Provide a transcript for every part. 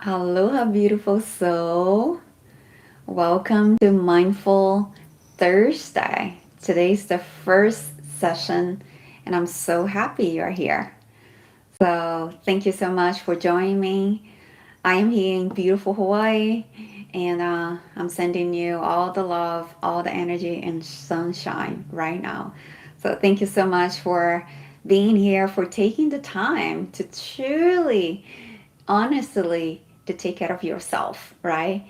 Aloha, beautiful soul. Welcome to Mindful Thursday. Today's the first session, and I'm so happy you're here. So, thank you so much for joining me. I am here in beautiful Hawaii, and I'm sending you all the love, all the energy, and sunshine right now. So, thank you so much for being here, for taking the time to truly, honestly, to take care of yourself, right?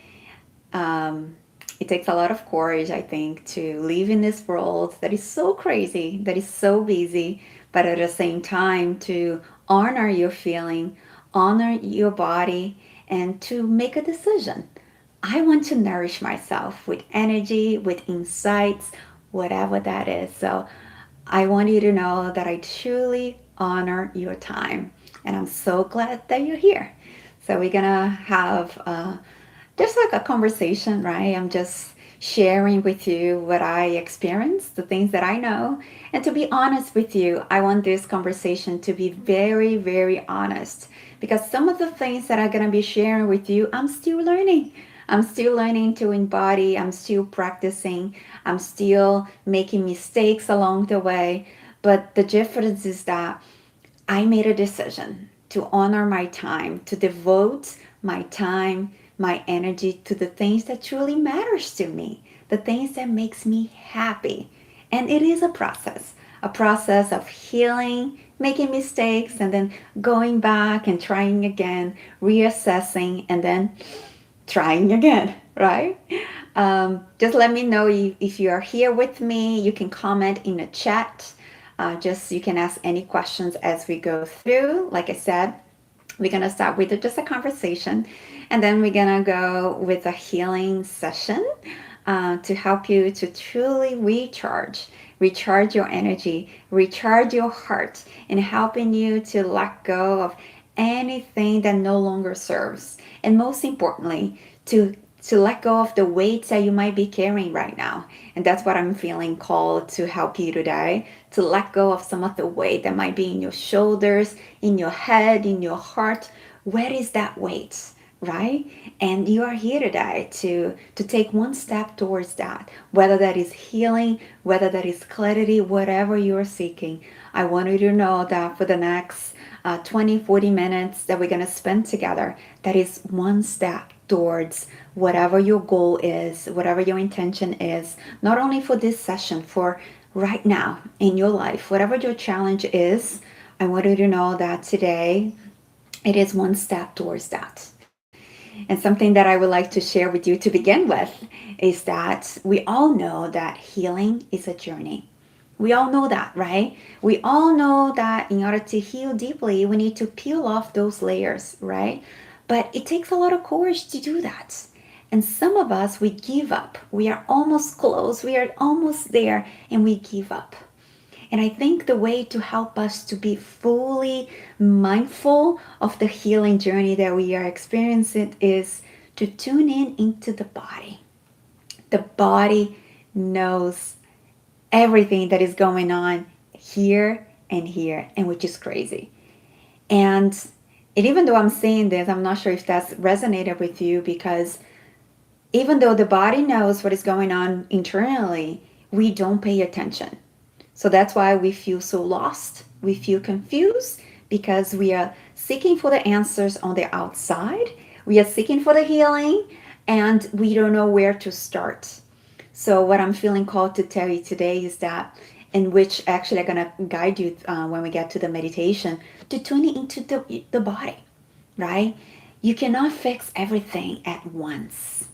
Um, it takes a lot of courage, I think, to live in this world that is so crazy, that is so busy, but at the same time to honor your feeling, honor your body, and to make a decision. I want to nourish myself with energy, with insights, whatever that is. So I want you to know that I truly honor your time. And I'm so glad that you're here. So we're gonna have just like a conversation, right? I'm just sharing with you what I experienced, the things that I know. And to be honest with you, I want this conversation to be very, very honest because some of the things that I'm going to be sharing with you, I'm still learning. I'm still learning to embody, I'm still practicing, I'm still making mistakes along the way. But the difference is that I made a decision to honor my time, to devote my time, my energy to the things that truly matters to me, the things that makes me happy. And it is a process of healing, making mistakes and then going back and trying again, reassessing and then trying again, right? Just let me know if you are here with me. You can comment in the chat. Just you can ask any questions as we go through. Like I said, we're gonna start with just a conversation, and then we're gonna go with a healing session to help you to truly recharge your energy, recharge your heart, and helping you to let go of anything that no longer serves. And most importantly, to let go of the weights that you might be carrying right now. And that's what I'm feeling called to help you today, to let go of some of the weight that might be in your shoulders, in your head, in your heart. Where is that weight? Right? And you are here today to take one step towards that, whether that is healing, whether that is clarity, whatever you are seeking. I want you to know that for the next 20-40 minutes that we're going to spend together, that is one step towards whatever your goal is, whatever your intention is, not only for this session, for right now in your life, whatever your challenge is. I want you to know that today it is one step towards that. And something that I would like to share with you to begin with is that we all know that healing is a journey. We all know that, right? We all know that in order to heal deeply, we need to peel off those layers, right? But it takes a lot of courage to do that. And some of us, we give up. We are almost close, we are almost there, and we give up. And I think the way to help us to be fully mindful of the healing journey that we are experiencing is to tune in into the body. The body knows everything that is going on here, and which is crazy. And even though I'm saying this, I'm not sure if that's resonated with you because even though the body knows what is going on internally, we don't pay attention. So that's why we feel so lost. We feel confused because we are seeking for the answers on the outside. We are seeking for the healing and we don't know where to start. So, what I'm feeling called to tell you today is that, in which actually I'm going to guide you when we get to the meditation, to tune into the body, right? You cannot fix everything at once.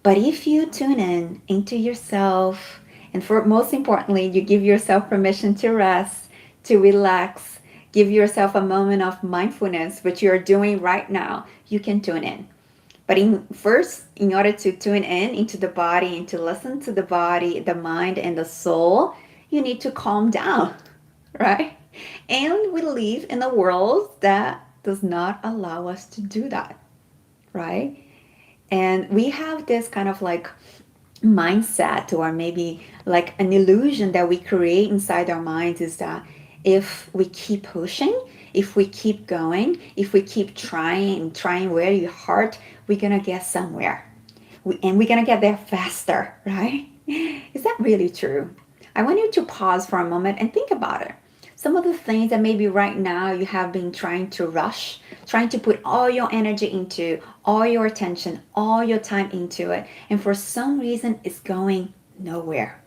But if you tune in into yourself, and for most importantly, you give yourself permission to rest, to relax, give yourself a moment of mindfulness, which you're doing right now, you can tune in. But first, in order to tune in into the body and to listen to the body, the mind, and the soul, you need to calm down, right? And we live in a world that does not allow us to do that, right? And we have this kind of like mindset or maybe like an illusion that we create inside our minds is that if we keep pushing, if we keep going, if we keep trying and trying very hard, we're gonna get somewhere. And we're gonna get there faster, right? Is that really true? I want you to pause for a moment and think about it. Some of the things that maybe right now you have been trying to rush, trying to put all your energy into, all your attention, all your time into it, and for some reason it's going nowhere.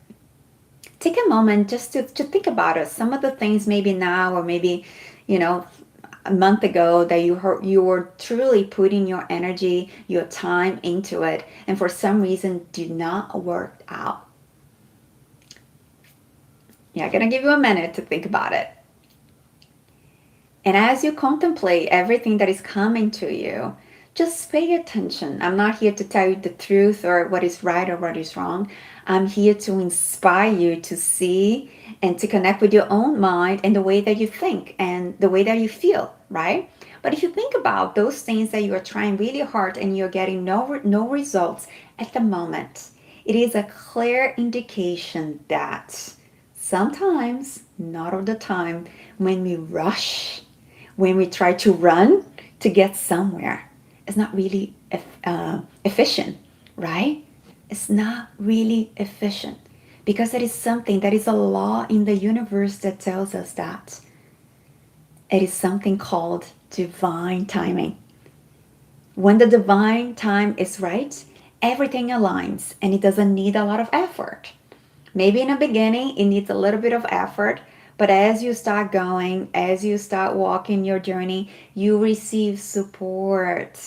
Take a moment just to think about it. Some of the things maybe now or maybe, you know, a month ago that you were truly putting your energy, your time into it, and for some reason did not work out. Yeah, I'm gonna give you a minute to think about it. And as you contemplate everything that is coming to you, just pay attention. I'm not here to tell you the truth or what is right or what is wrong. I'm here to inspire you to see and to connect with your own mind and the way that you think and the way that you feel, right? But if you think about those things that you are trying really hard and you're getting no results at the moment, it is a clear indication that sometimes, not all the time, when we rush, when we try to run to get somewhere, it's not really efficient, right? It's not really efficient because that is something that is a law in the universe that tells us that it is something called divine timing. When the divine time is right, everything aligns and it doesn't need a lot of effort. Maybe in the beginning, it needs a little bit of effort, but as you start going, as you start walking your journey, you receive support,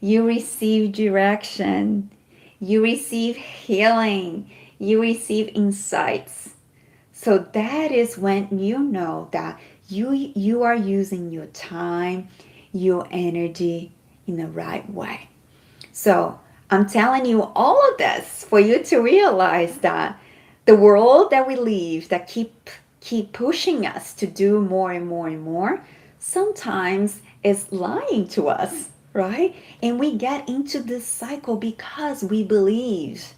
you receive direction, you receive healing, you receive insights. So that is when you know that you are using your time, your energy in the right way. So I'm telling you all of this for you to realize that the world that we live that keep pushing us to do more and more and more sometimes is lying to us, right? And we get into this cycle because we believe.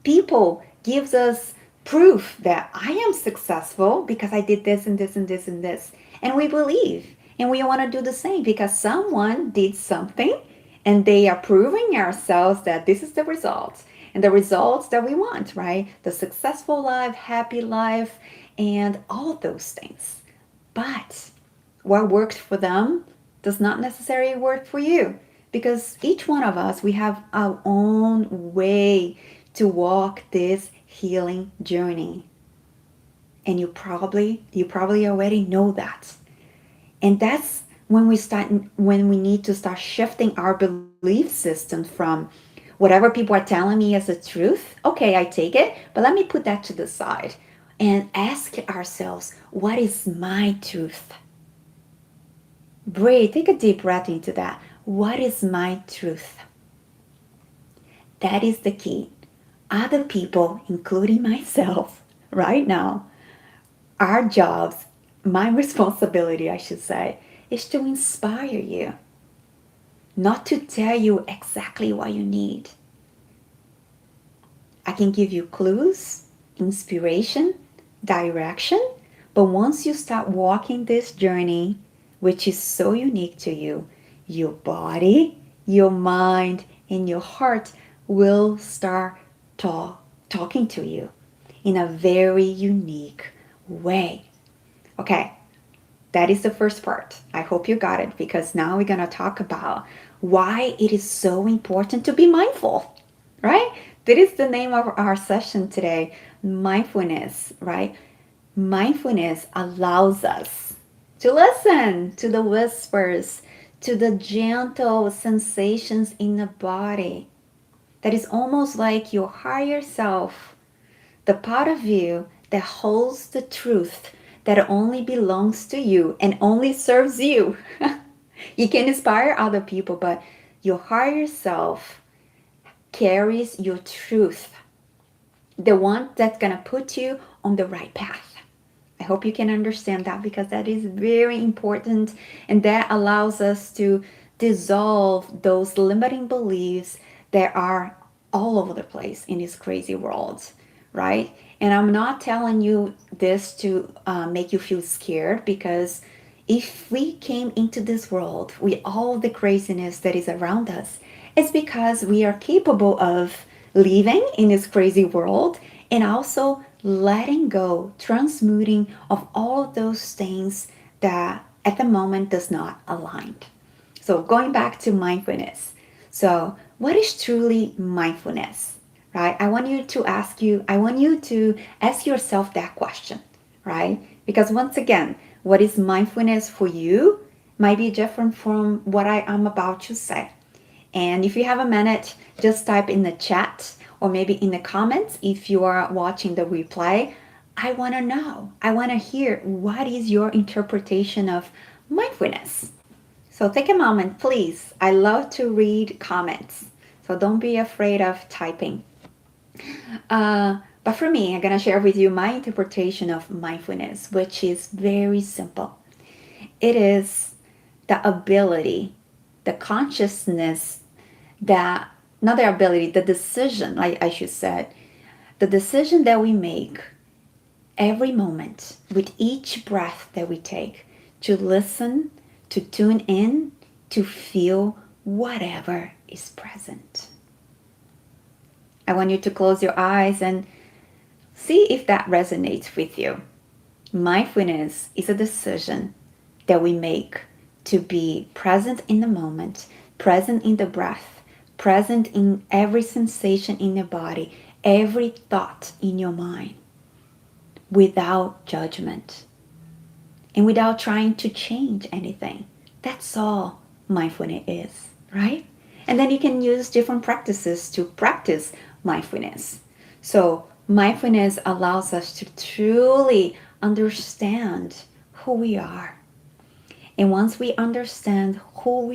People gives us proof that I am successful because I did this and this and this and this. And we believe. And we want to do the same because someone did something and they are proving ourselves that this is the result and the results that we want, right? The successful life, happy life, and all of those things. But what worked for them does not necessarily work for you because each one of us, we have our own way to walk this healing journey. And you probably already know that. And that's when we need to start shifting our belief system from whatever people are telling me as a truth. Okay, I take it, but let me put that to the side and ask ourselves, what is my truth? Breathe, take a deep breath into that. What is my truth? That is the key. Other people, including myself, right now, our jobs, my responsibility, I should say, is to inspire you, not to tell you exactly what you need. I can give you clues, inspiration, direction, but once you start walking this journey, which is so unique to you, your body, your mind, and your heart will start talking to you in a very unique way. Okay, that is the first part. I hope you got it because now we're going to talk about why it is so important to be mindful, right? That is the name of our session today, mindfulness, right? Mindfulness allows us to listen to the whispers, to the gentle sensations in the body. That is almost like your higher self, the part of you that holds the truth that only belongs to you and only serves you. You can inspire other people, but your higher self carries your truth, the one that's going to put you on the right path. I hope you can understand that because that is very important and that allows us to dissolve those limiting beliefs that are all over the place in this crazy world, right? And I'm not telling you this to make you feel scared because If we came into this world with all the craziness that is around us, it's because we are capable of living in this crazy world and also letting go, transmuting of all of those things that at the moment does not align. So going back to mindfulness. So what is truly mindfulness? Right? I want you to ask yourself that question, right? Because once again, what is mindfulness for you might be different from what I am about to say. And if you have a minute, just type in the chat or maybe in the comments if you are watching the replay. I want to know. I want to hear what is your interpretation of mindfulness. So take a moment, please. I love to read comments. So don't be afraid of typing. But for me, I'm going to share with you my interpretation of mindfulness, which is very simple. It is the ability, the consciousness that, not the ability, the decision, I should say, the decision that we make every moment with each breath that we take to listen, to tune in, to feel whatever is present. I want you to close your eyes and see if that resonates with you. Mindfulness is a decision that we make to be present in the moment, present in the breath, present in every sensation in your body, every thought in your mind, without judgment and without trying to change anything. That's all mindfulness is, right? And then you can use different practices to practice mindfulness. So, mindfulness allows us to truly understand who we are. And once we understand who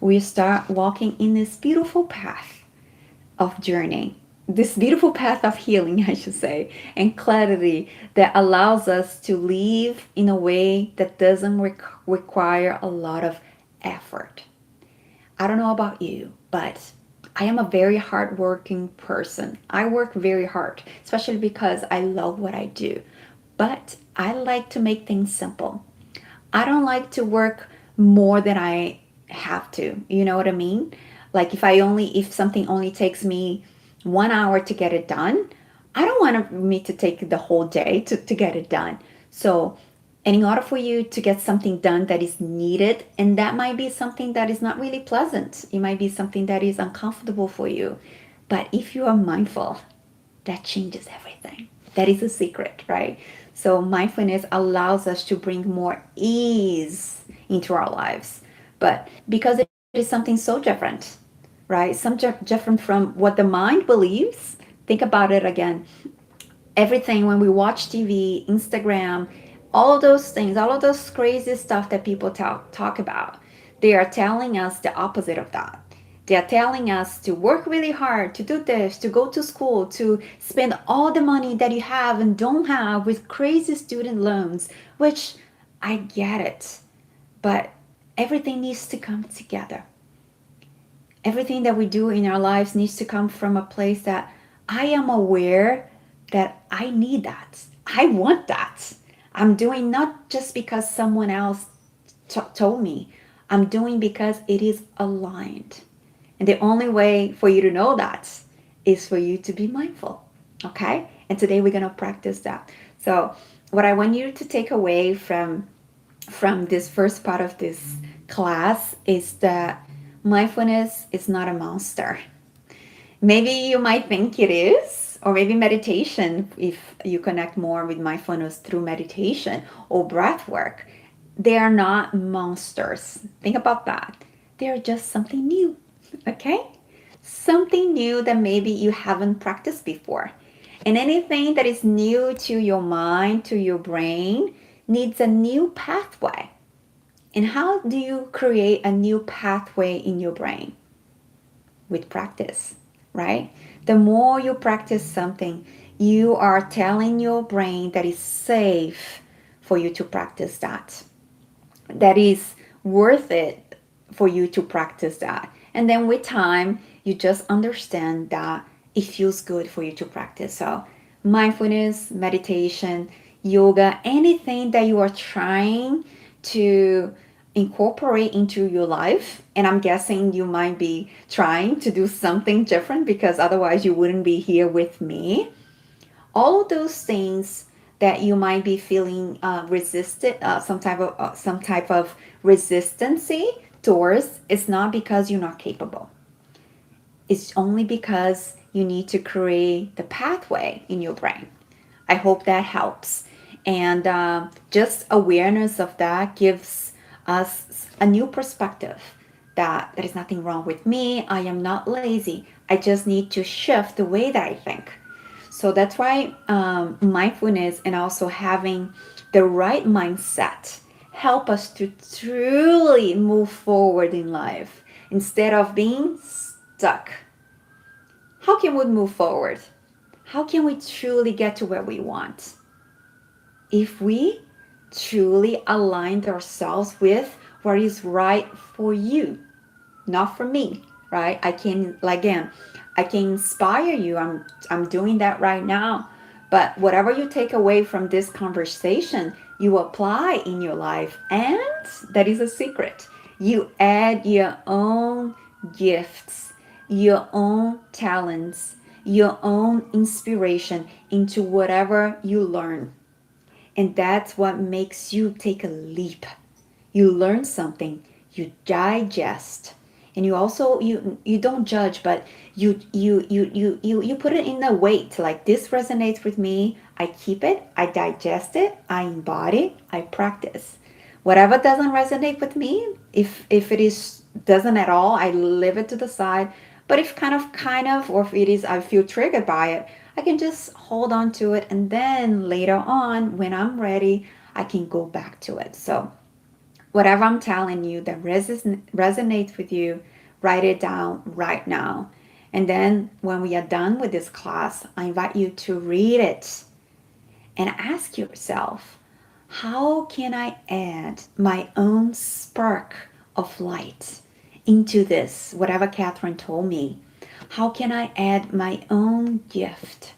we start walking in this beautiful path of journey, this beautiful path of healing, I should say, and clarity that allows us to live in a way that doesn't require a lot of effort. I don't know about you, but I am a very hardworking person. I work very hard, especially because I love what I do. But I like to make things simple. I don't like to work more than I have to. You know what I mean? Like if something only takes me 1 hour to get it done, I don't want me to take the whole day to get it done. So, and in order for you to get something done that is needed, and that might be something that is not really pleasant, it might be something that is uncomfortable for you. But if you are mindful, that changes everything. That is a secret, right? So mindfulness allows us to bring more ease into our lives. But because it is something so different, right? Different from what the mind believes. Think about it again. Everything when we watch TV, Instagram, all of those things, all of those crazy stuff that people talk about, they are telling us the opposite of that. They are telling us to work really hard, to do this, to go to school, to spend all the money that you have and don't have with crazy student loans, which I get it. But everything needs to come together. Everything that we do in our lives needs to come from a place that I am aware that I need that. I want that. I'm doing not just because someone else told me. I'm doing because it is aligned. And the only way for you to know that is for you to be mindful. Okay? And today we're going to practice that. So, what I want you to take away from this first part of this class is that mindfulness is not a monster. Maybe you might think it is, or maybe meditation, if you connect more with mindfulness through meditation or breath work. They are not monsters. Think about that. They are just something new, okay? Something new that maybe you haven't practiced before. And anything that is new to your mind, to your brain, needs a new pathway. And how do you create a new pathway in your brain? With practice, right? The more you practice something, you are telling your brain that it's safe for you to practice that. That is worth it for you to practice that. And then with time, you just understand that it feels good for you to practice. So, mindfulness, meditation, yoga, anything that you are trying to incorporate into your life. And I'm guessing you might be trying to do something different because otherwise you wouldn't be here with me. All of those things that you might be feeling resisted, some type of resistancy towards, it's not because you're not capable. It's only because you need to create the pathway in your brain. I hope that helps. And just awareness of that gives us a new perspective that there is nothing wrong with me. I am not lazy. I just need to shift the way that I think. So that's why mindfulness and also having the right mindset help us to truly move forward in life instead of being stuck. How can we move forward? How can we truly get to where we want? If we truly aligned ourselves with what is right for you, not for me, right? I can inspire you. I'm doing that right now. But whatever you take away from this conversation, you apply in your life. And that is a secret. You add your own gifts, your own talents, your own inspiration into whatever you learn. And that's what makes you take a leap. You learn something, you digest, and you also you don't judge, but you put it in a weight like this resonates with me. I keep it, I digest it, I embody, I practice. Whatever doesn't resonate with me, if it is doesn't at all, I leave it to the side. But if kind of, or if it is, I feel triggered by it, I can just hold on to it, and then later on, when I'm ready, I can go back to it. So whatever I'm telling you that resonates with you, write it down right now. And then when we are done with this class, I invite you to read it and ask yourself, how can I add my own spark of light into this, whatever Katherine told me? How can I add my own gift,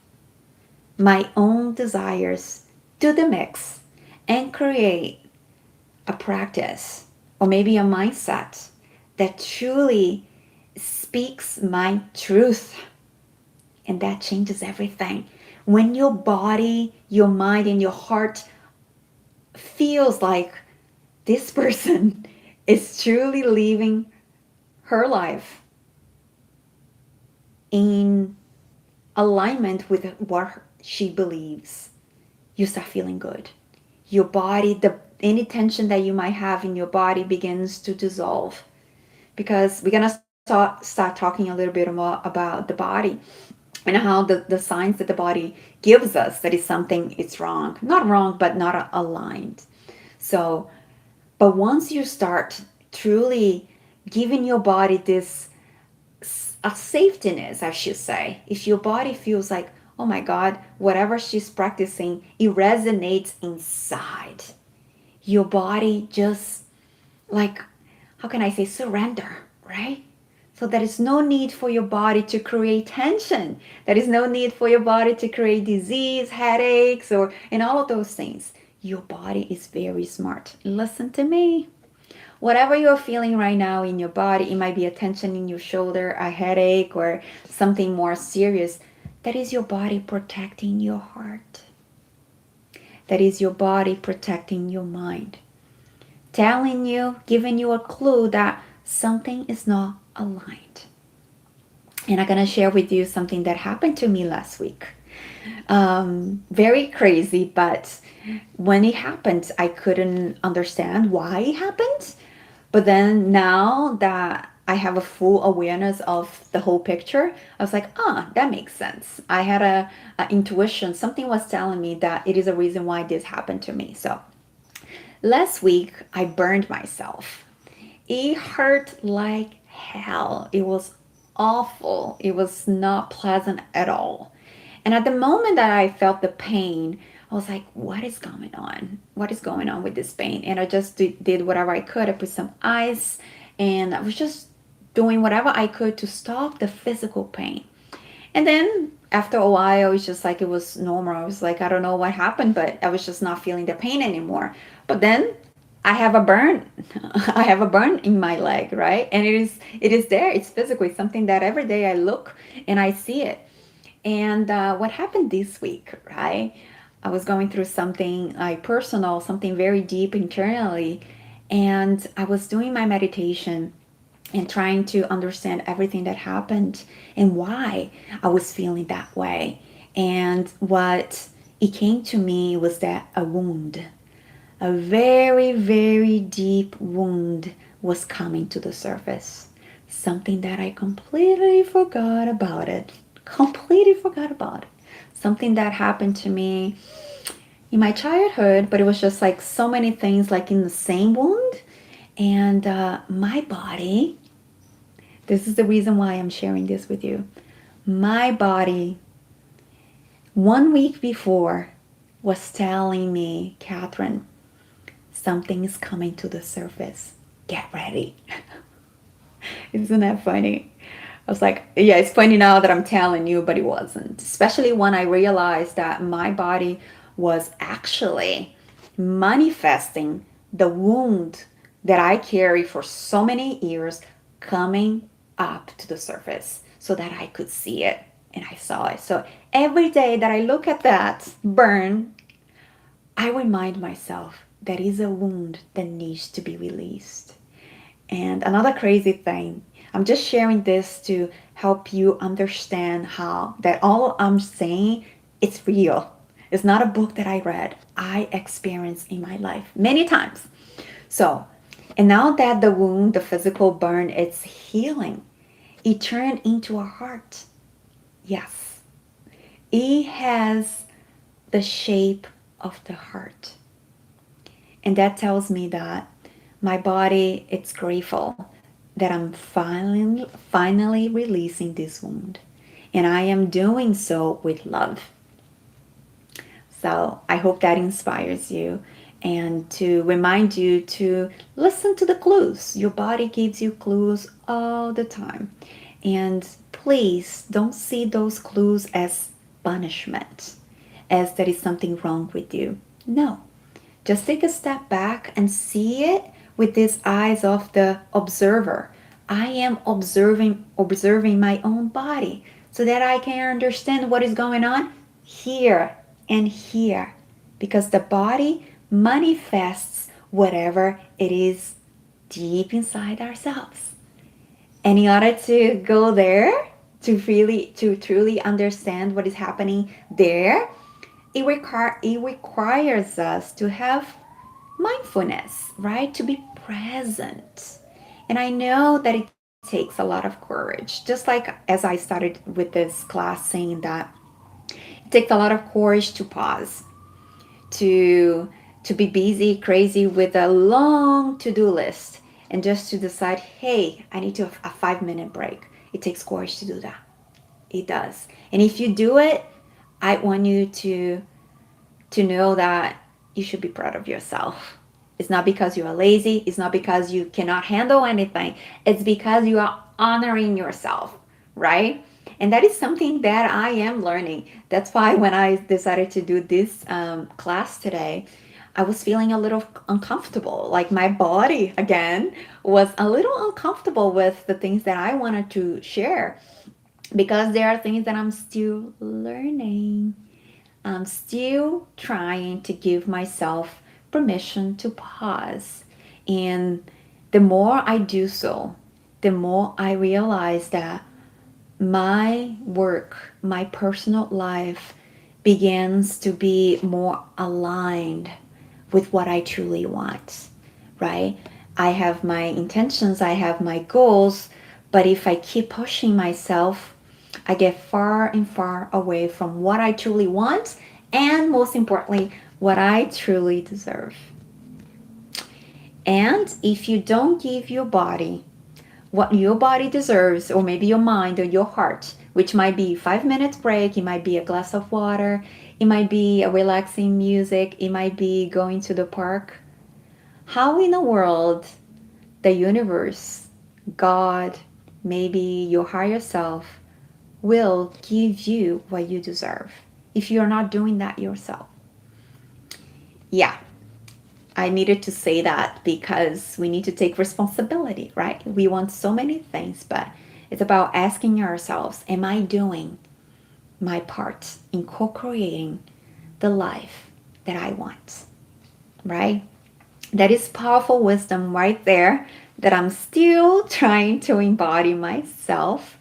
my own desires to the mix and create a practice or maybe a mindset that truly speaks my truth? And that changes everything. When your body, your mind, and your heart feels like this person is truly living her life in alignment with what she believes, you start feeling good. Your body, the any tension that you might have in your body begins to dissolve, because we're gonna start talking a little bit more about the body and how the signs that the body gives us that is something is wrong, not wrong, but not aligned. So, but once you start truly giving your body this a safetiness, I should say, if your body feels like, oh my God, whatever she's practicing, it resonates inside. Your body just like, how can I say, surrender, right? So there is no need for your body to create tension. There is no need for your body to create disease, headaches, or and all of those things. Your body is very smart. Listen to me. Whatever you're feeling right now in your body, it might be a tension in your shoulder, a headache, or something more serious. That is your body protecting your heart. That is your body protecting your mind, telling you, giving you a clue that something is not aligned. And I'm going to share with you something that happened to me last week. Very crazy, but when it happened, I couldn't understand why it happened. But then now that I have a full awareness of the whole picture, I was like, that makes sense. I had a intuition. Something was telling me that it is a reason why this happened to me. So last week, I burned myself. It hurt like hell. It was awful. It was not pleasant at all. And at the moment that I felt the pain, I was like, what is going on? What is going on with this pain? And I just did whatever I could. I put some ice and I was just doing whatever I could to stop the physical pain. And then after a while, it was just like it was normal. I was like, I don't know what happened, but I was just not feeling the pain anymore. But then I have a burn. I have a burn in my leg, right? And it is there. It's physical. It's something that every day I look and I see it. And what happened this week, right? I was going through something like personal, something very deep internally, and I was doing my meditation and trying to understand everything that happened and why I was feeling that way. And what it came to me was that a wound, a very, very deep wound was coming to the surface. Something that I completely forgot about it. Completely forgot about it. Something that happened to me in my childhood, but it was just like so many things like in the same wound. And my body, this is the reason why I'm sharing this with you. My body, 1 week before, was telling me, Catherine, something is coming to the surface. Get ready. Isn't that funny? I was like, yeah, it's funny now that I'm telling you, but it wasn't. Especially when I realized that my body was actually manifesting the wound that I carry for so many years coming up to the surface so that I could see it. And I saw it. So every day that I look at that burn, I remind myself that is a wound that needs to be released. And another crazy thing, I'm just sharing this to help you understand how that all I'm saying, it's real. It's not a book that I read. I experienced in my life many times. So, and now that the wound, the physical burn, it's healing, it turned into a heart. Yes, it has the shape of the heart. And that tells me that my body, it's grateful that I'm finally releasing this wound. And I am doing so with love. So I hope that inspires you and to remind you to listen to the clues. Your body gives you clues all the time. And please don't see those clues as punishment, as there is something wrong with you. No, just take a step back and see it with these eyes of the observer. I am observing my own body so that I can understand what is going on here and here because the body manifests whatever it is deep inside ourselves. And in order to go there, to truly understand what is happening there, it requires us to have mindfulness, right? To be present. And I know that it takes a lot of courage. Just like as I started with this class saying that it takes a lot of courage to pause, to be busy, crazy with a long to-do list and just to decide, hey, I need to have a 5 minute break. It takes courage to do that. It does. And if you do it, I want you to know that you should be proud of yourself. It's not because you are lazy. It's not because you cannot handle anything. It's because you are honoring yourself, right? And that is something that I am learning. That's why when I decided to do this class today, I was feeling a little uncomfortable. Like my body, again, was a little uncomfortable with the things that I wanted to share because there are things that I'm still learning. I'm still trying to give myself permission to pause. And the more I do so, the more I realize that my work, my personal life begins to be more aligned with what I truly want, right? I have my intentions, I have my goals, but if I keep pushing myself, I get far and far away from what I truly want and most importantly, what I truly deserve. And if you don't give your body what your body deserves, or maybe your mind or your heart, which might be 5 minutes break, it might be a glass of water, it might be a relaxing music, it might be going to the park. How in the world the universe, God, maybe your higher self will give you what you deserve if you're not doing that yourself? Yeah. I needed to say that because we need to take responsibility, right? We want so many things, but it's about asking ourselves, am I doing my part in co-creating the life that I want, right? That is powerful wisdom right there that I'm still trying to embody myself.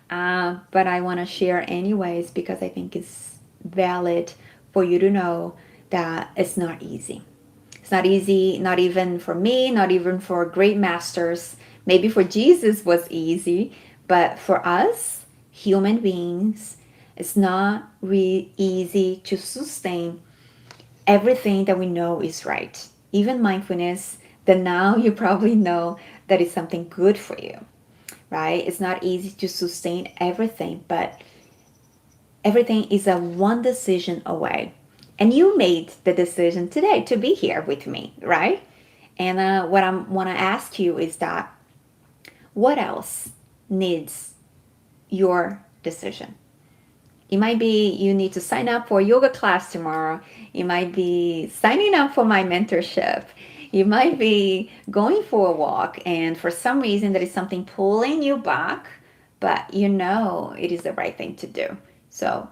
But I want to share anyways because I think it's valid for you to know that it's not easy. It's not easy, not even for me, not even for great masters. Maybe for Jesus was easy, but for us, human beings, it's not really easy to sustain everything that we know is right. Even mindfulness, that now you probably know that is something good for you, right? It's not easy to sustain everything, but everything is a one decision away. And you made the decision today to be here with me, right? And what I want to ask you is that what else needs your decision? It might be you need to sign up for a yoga class tomorrow. It might be signing up for my mentorship. You might be going for a walk, and for some reason, there is something pulling you back, but you know it is the right thing to do. So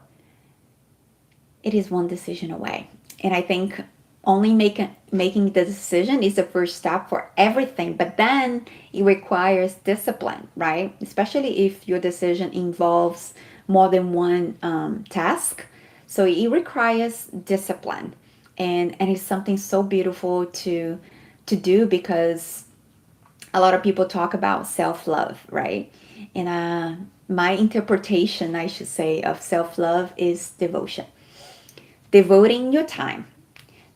it is one decision away. And I think only making the decision is the first step for everything. But then it requires discipline, right? Especially if your decision involves more than one task. So it requires discipline, and it's something so beautiful to do because a lot of people talk about self love, right? And my interpretation, I should say, of self love is devotion, devoting your time,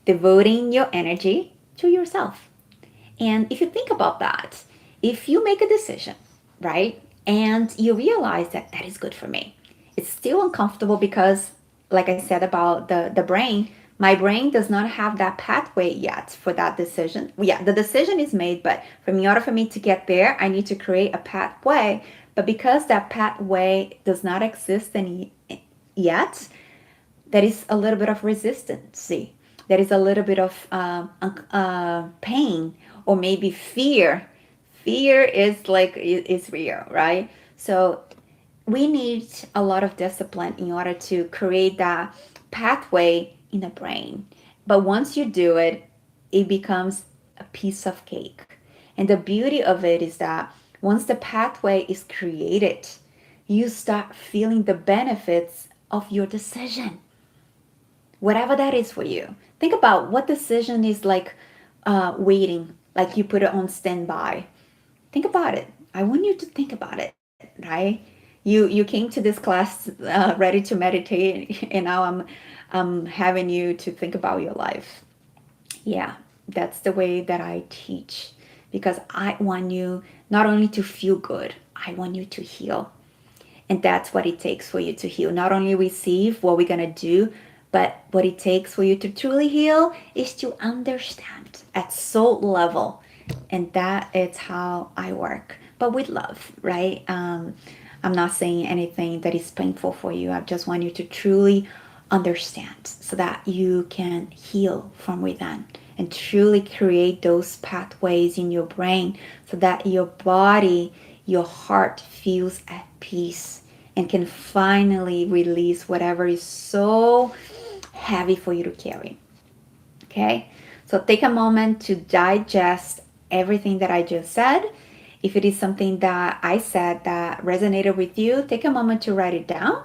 devoting your energy to yourself. And if you think about that, if you make a decision, right, and you realize that that is good for me, it's still uncomfortable because, like I said about the brain, my brain does not have that pathway yet for that decision. Yeah, the decision is made, but in order for me to get there, I need to create a pathway. But because that pathway does not exist any yet, there is a little bit of resistance. There is a little bit of pain or maybe fear. Fear is like is real, right? So we need a lot of discipline in order to create that pathway in the brain. But once you do it, it becomes a piece of cake. And the beauty of it is that once the pathway is created, you start feeling the benefits of your decision, whatever that is for you. Think about what decision is like waiting, like you put it on standby. Think about it. I want you to think about it, right? You came to this class ready to meditate, and now I'm having you to think about your life. Yeah, that's the way that I teach because I want you not only to feel good, I want you to heal. And that's what it takes for you to heal. Not only receive what we're going to do, but what it takes for you to truly heal is to understand at soul level. And that is how I work, but with love, right? I'm not saying anything that is painful for you. I just want you to truly understand so that you can heal from within and truly create those pathways in your brain so that your body, your heart feels at peace and can finally release whatever is so heavy for you to carry. Okay? So take a moment to digest everything that I just said. If it is something that I said that resonated with you, take a moment to write it down.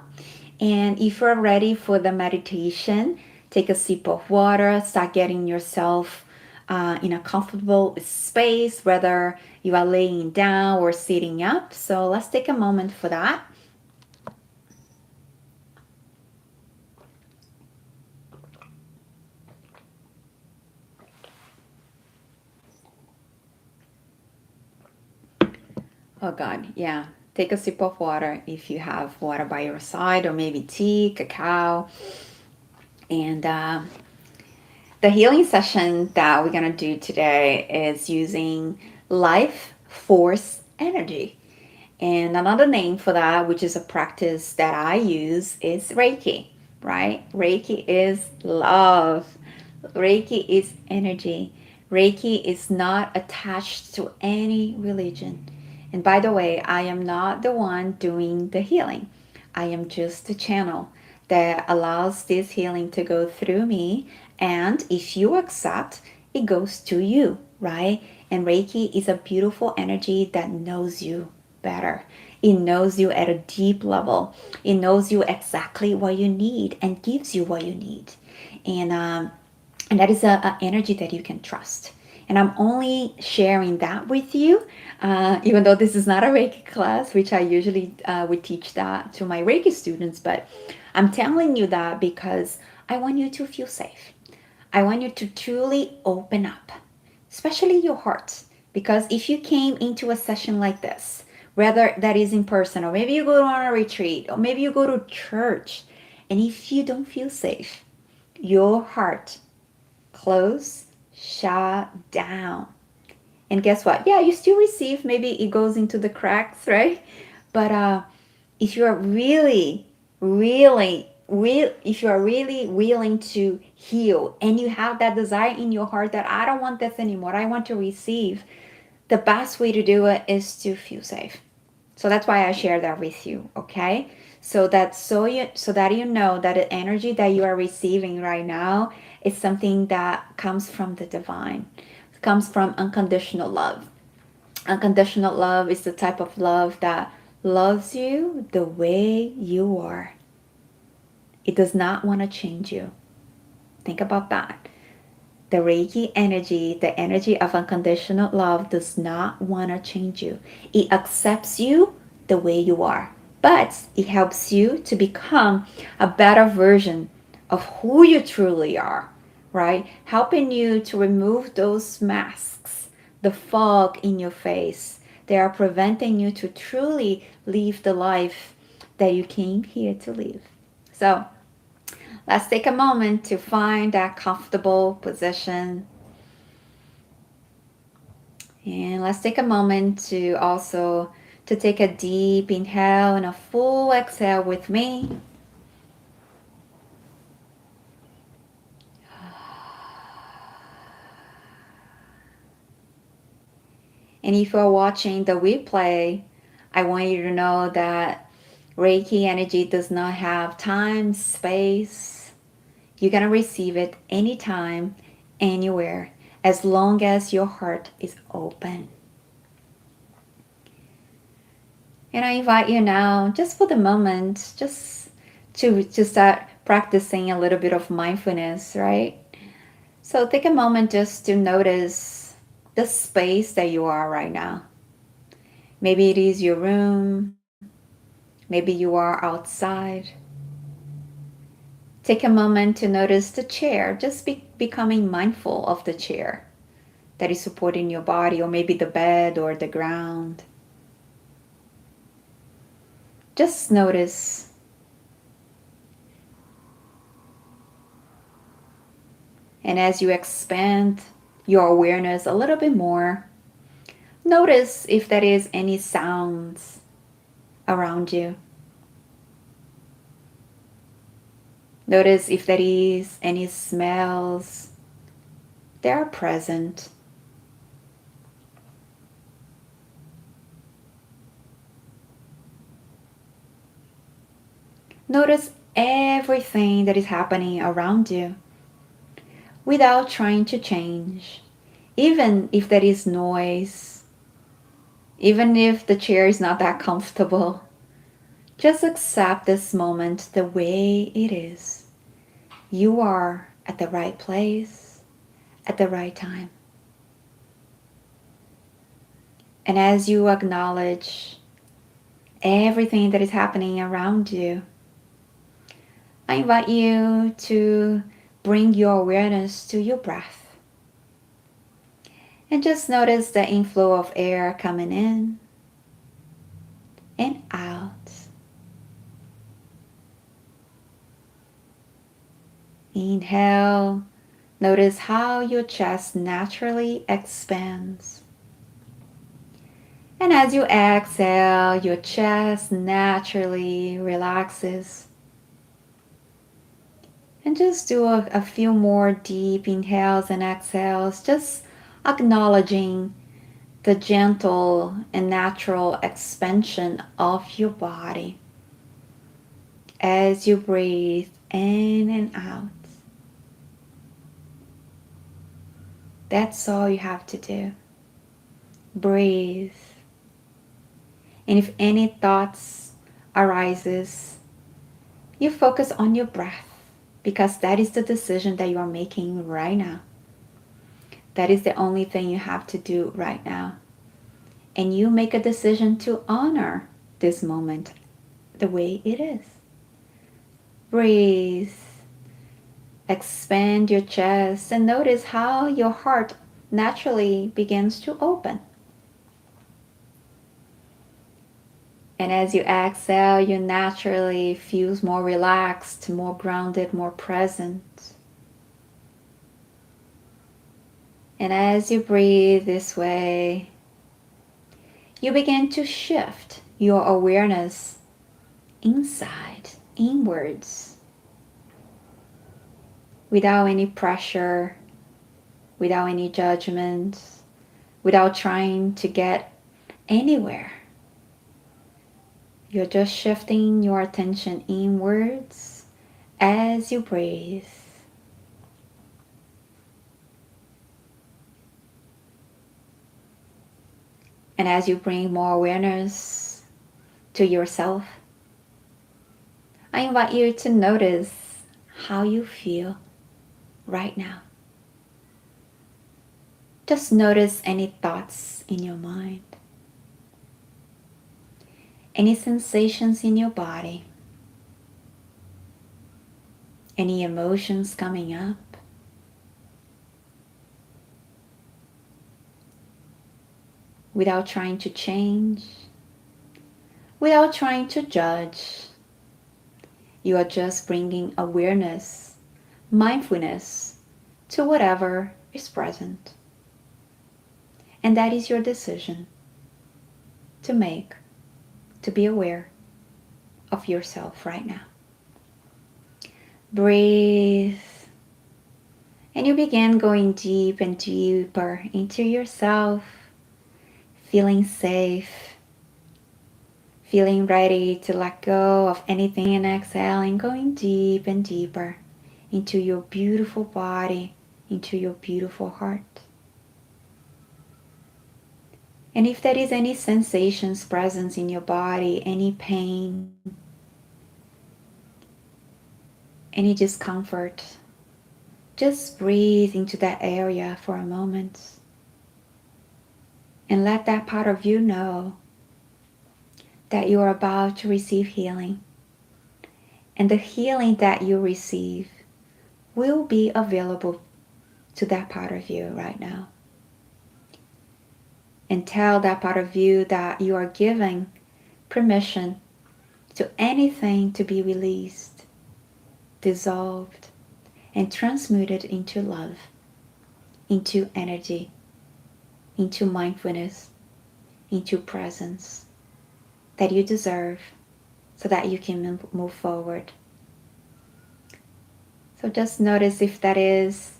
And if you're ready for the meditation, take a sip of water, start getting yourself in a comfortable space, whether you are laying down or sitting up. So let's take a moment for that. Oh God, yeah. Take a sip of water if you have water by your side, or maybe tea, cacao. And the healing session that we're gonna do today is using life force energy. And another name for that, which is a practice that I use, is Reiki, right? Reiki is love. Reiki is energy. Reiki is not attached to any religion. And by the way, I am not the one doing the healing. I am just the channel that allows this healing to go through me. And if you accept, it goes to you, right? And Reiki is a beautiful energy that knows you better. It knows you at a deep level. It knows you exactly what you need and gives you what you need. And and that is a energy that you can trust. And I'm only sharing that with you, even though this is not a Reiki class, which I usually would teach that to my Reiki students. But I'm telling you that because I want you to feel safe. I want you to truly open up, especially your heart. Because if you came into a session like this, whether that is in person, or maybe you go on a retreat, or maybe you go to church, and if you don't feel safe, your heart close, shut down. And guess what? Yeah, you still receive, maybe it goes into the cracks, right? But if you are if you are really willing to heal and you have that desire in your heart that I don't want this anymore, I want to receive, the best way to do it is to feel safe. So that's why I share that with you, okay? So that you know that the energy that you are receiving right now is something that comes from the divine. It comes from unconditional love. Unconditional love is the type of love that loves you the way you are. It does not want to change you. Think about that. The Reiki energy, the energy of unconditional love, does not want to change you. It accepts you the way you are, but it helps you to become a better version of who you truly are, right? Helping you to remove those masks, the fog in your face. They are preventing you to truly live the life that you came here to live. So, let's take a moment to find that comfortable position. And let's take a moment to also to take a deep inhale and a full exhale with me. And if you're watching the replay, I want you to know that Reiki energy does not have time, space. You're going to receive it anytime, anywhere, as long as your heart is open. And I invite you now, just for the moment, just to start practicing a little bit of mindfulness, right? So take a moment just to notice the space that you are right now. Maybe it is your room, maybe you are outside. Take a moment to notice the chair, just becoming mindful of the chair that is supporting your body, or maybe the bed or the ground. Just notice. And as you expand your awareness a little bit more, notice if there is any sounds around you. Notice if there is any smells. They are present. Notice everything that is happening around you without trying to change. Even if there is noise, even if the chair is not that comfortable, just accept this moment the way it is. You are at the right place at the right time. And as you acknowledge everything that is happening around you, I invite you to bring your awareness to your breath. And just notice the inflow of air coming in and out. Inhale. Notice how your chest naturally expands. And as you exhale, your chest naturally relaxes. And just do a few more deep inhales and exhales, just acknowledging the gentle and natural expansion of your body as you breathe in and out. That's all you have to do. Breathe. And if any thoughts arises, you focus on your breath because that is the decision that you are making right now. That is the only thing you have to do right now. And you make a decision to honor this moment the way it is. Breathe. Expand your chest and notice how your heart naturally begins to open. And as you exhale, you naturally feel more relaxed, more grounded, more present. And as you breathe this way, you begin to shift your awareness inside, inwards, without any pressure, without any judgment, without trying to get anywhere. You're just shifting your attention inwards as you breathe. And as you bring more awareness to yourself, I invite you to notice how you feel right now. Just notice any thoughts in your mind, any sensations in your body, any emotions coming up. Without trying to change, without trying to judge, you are just bringing awareness, mindfulness to whatever is present. And that is your decision to make, to be aware of yourself right now. Breathe. And you begin going deep and deeper into yourself, feeling safe, feeling ready to let go of anything and exhaling, going deep and deeper into your beautiful body, into your beautiful heart. And if there is any sensations present in your body, any pain, any discomfort, just breathe into that area for a moment and let that part of you know that you are about to receive healing. And the healing that you receive will be available to that part of you right now. And tell that part of you that you are giving permission to anything to be released, dissolved, and transmuted into love, into energy, into mindfulness, into presence that you deserve so that you can move forward. So just notice if that is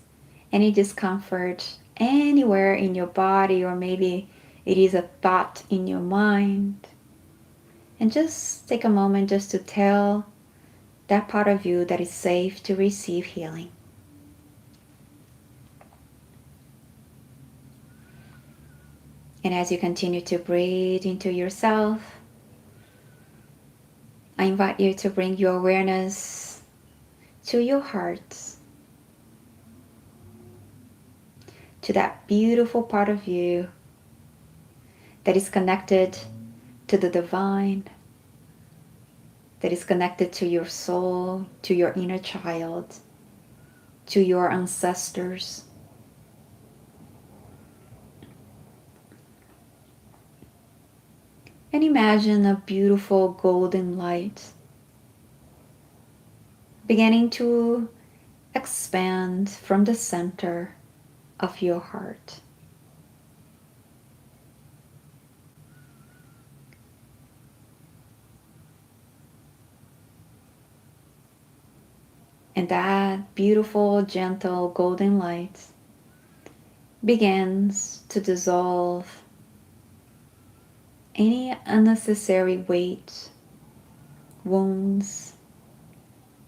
any discomfort anywhere in your body, or maybe it is a thought in your mind. And just take a moment just to tell that part of you that is safe to receive healing. And as you continue to breathe into yourself, I invite you to bring your awareness to your heart, to that beautiful part of you that is connected to the divine, that is connected to your soul, to your inner child, to your ancestors. And imagine a beautiful golden light beginning to expand from the center of your heart. And that beautiful, gentle golden light begins to dissolve any unnecessary weight, wounds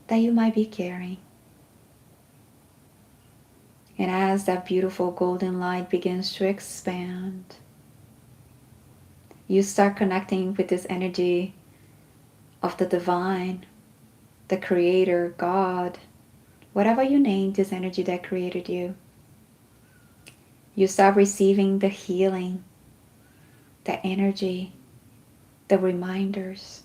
that you might be carrying. And as that beautiful golden light begins to expand, you start connecting with this energy of the divine, the creator, God, whatever you name this energy that created you. You start receiving the healing, the energy, the reminders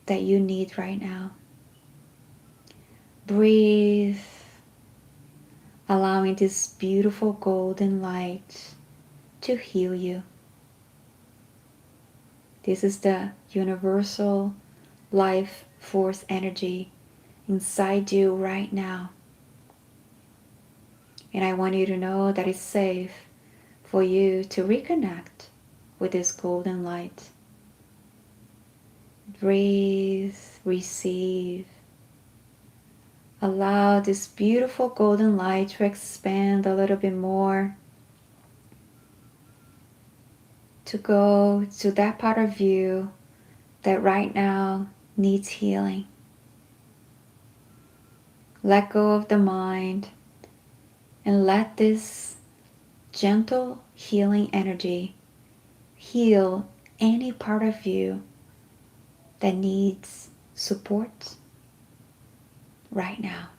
that you need right now. Breathe, allowing this beautiful golden light to heal you. This is the universal life force energy inside you right now. And I want you to know that it's safe for you to reconnect with this golden light. Breathe, receive. Allow this beautiful golden light to expand a little bit more, to go to that part of you that right now needs healing. Let go of the mind and let this gentle healing energy heal any part of you that needs support right now.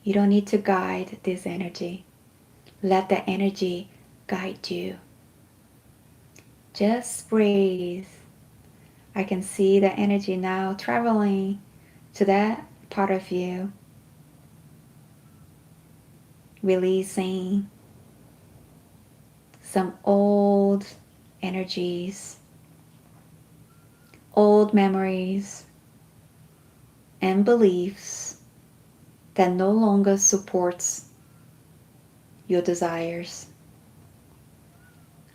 You don't need to guide this energy. Let the energy guide you. Just breathe. I can see the energy now traveling to that part of you, releasing some old energies, old memories, and beliefs that no longer supports your desires.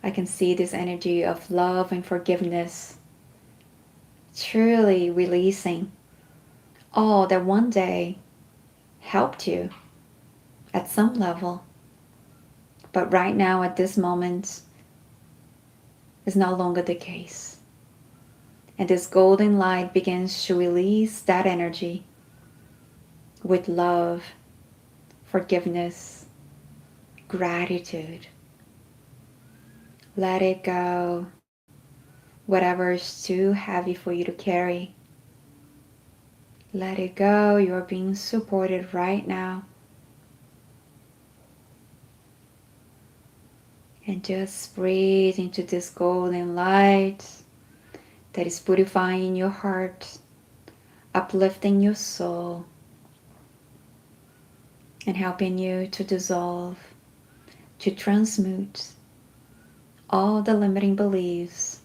I can see this energy of love and forgiveness truly releasing all that one day helped you at some level, but right now at this moment is no longer the case. And this golden light begins to release that energy with love, forgiveness, gratitude. Let it go. Whatever is too heavy for you to carry, let it go. You're being supported right now. And just breathe into this golden light that is purifying your heart, uplifting your soul, and helping you to dissolve, to transmute all the limiting beliefs,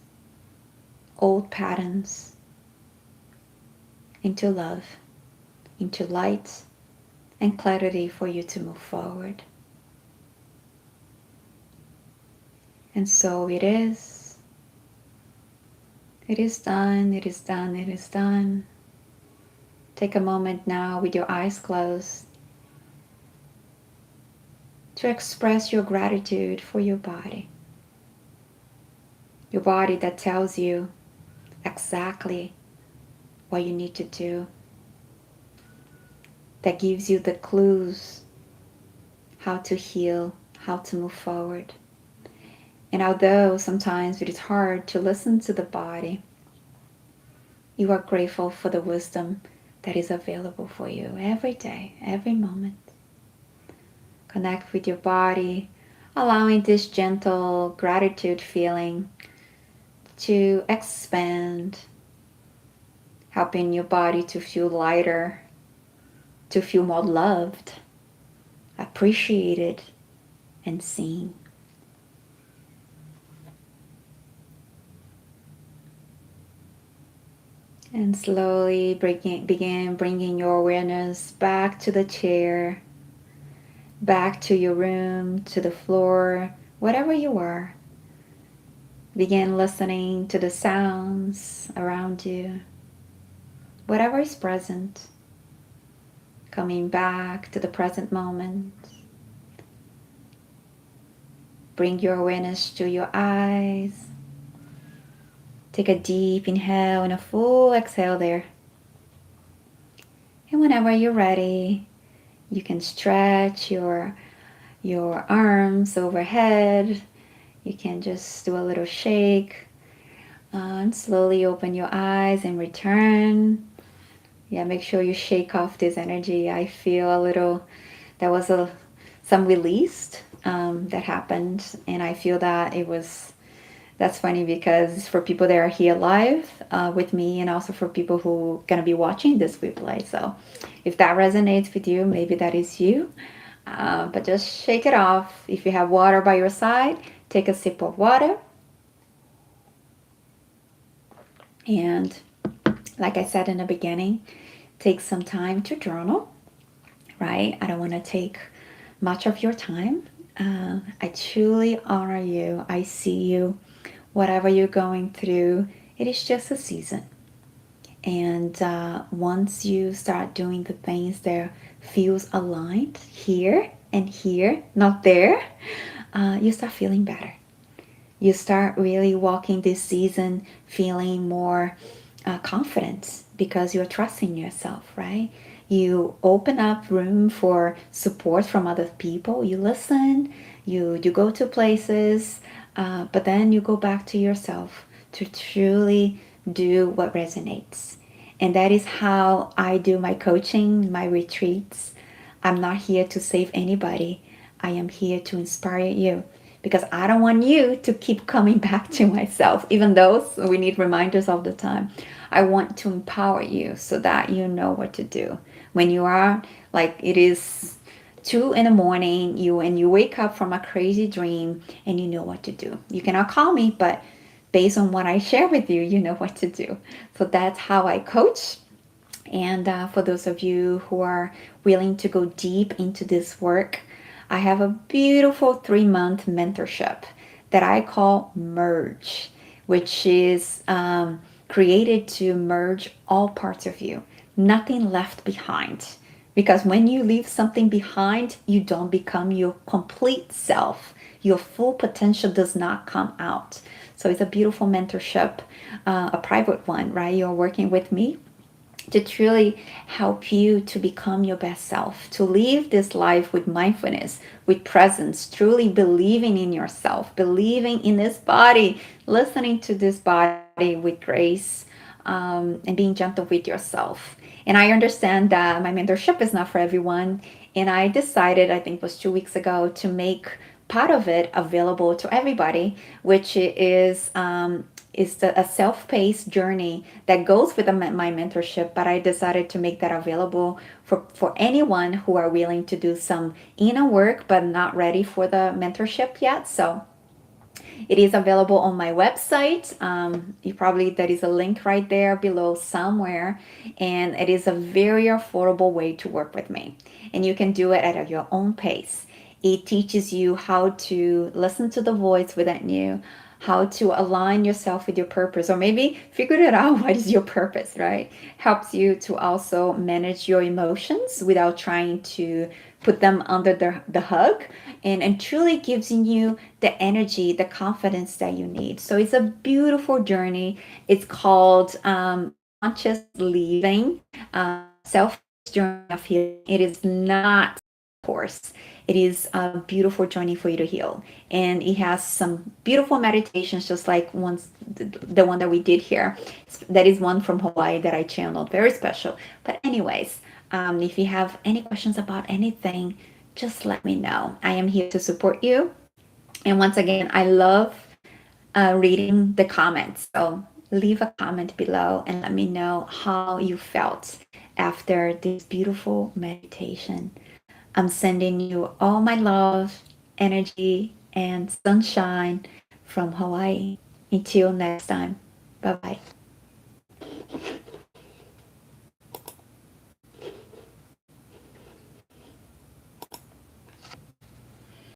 old patterns, into love, into light and clarity for you to move forward. And so it is. It is done, it is done, it is done. Take a moment now with your eyes closed to express your gratitude for your body. Your body that tells you exactly what you need to do, that gives you the clues how to heal, how to move forward. And although sometimes it is hard to listen to the body, you are grateful for the wisdom that is available for you every day, every moment. Connect with your body, allowing this gentle gratitude feeling to expand, helping your body to feel lighter, to feel more loved, appreciated, and seen. And slowly begin bringing your awareness back to the chair, back to your room, to the floor, whatever you are. Begin listening to the sounds around you, whatever is present. coming back to the present moment. Bring your awareness to your eyes. Take a deep inhale and a full exhale there. And whenever you're ready, you can stretch your arms overhead. You can just do a little shake and slowly open your eyes and return. Yeah, make sure you shake off this energy. I feel a little, there was some release that happened, and I feel that it was, that's funny because for people that are here live with me, and also for people who are going to be watching this replay. So if that resonates with you, maybe that is you. But just shake it off. If you have water by your side, take a sip of water. And like I said in the beginning, take some time to journal, right? I don't want to take much of your time. I truly honor you. I see you. Whatever you're going through, it is just a season. And once you start doing the things that feels aligned here, not there, you start feeling better. You start really walking this season feeling more confident because you're trusting yourself, right? You open up room for support from other people. You listen, you go to places, but then you go back to yourself to truly do what resonates. And that is how I do my coaching, my retreats. I'm not here to save anybody. I am here to inspire you because I don't want you to keep coming back to myself, even though we need reminders all the time. I want to empower you so that you know what to do. When you are like it is 2 in the morning, you wake up from a crazy dream and you know what to do. You cannot call me, but based on what I share with you, you know what to do. So that's how I coach. And for those of you who are willing to go deep into this work, I have a beautiful 3-month mentorship that I call Merge, which is created to merge all parts of you, nothing left behind. Because when you leave something behind, you don't become your complete self. Your full potential does not come out. So it's a beautiful mentorship, a private one, right? You're working with me to truly help you to become your best self, to live this life with mindfulness, with presence, truly believing in yourself, believing in this body, listening to this body with grace, and being gentle with yourself. And I understand that my mentorship is not for everyone. And I decided, I think it was 2 weeks ago, to make part of it available to everybody, which is a self-paced journey that goes with my mentorship, but I decided to make that available for anyone who are willing to do some inner work but not ready for the mentorship yet. So it is available on my website. You probably, there is a link right there below somewhere, and it is a very affordable way to work with me. And you can do it at your own pace. It teaches you how to listen to the voice within you, how to align yourself with your purpose, or maybe figure it out what is your purpose, right? Helps you to also manage your emotions without trying to put them under the hug, and truly gives you the energy, the confidence that you need. So it's a beautiful journey. It's called Conscious Living, Self-Paced Journey of Healing. It is not a course. It is a beautiful journey for you to heal. And it has some beautiful meditations, just like the one that we did here. That is one from Hawaii that I channeled, very special. But anyways, if you have any questions about anything, just let me know. I am here to support you. And once again, I love reading the comments. So leave a comment below and let me know how you felt after this beautiful meditation. I'm sending you all my love, energy, and sunshine from Hawaii. Until next time. Bye bye.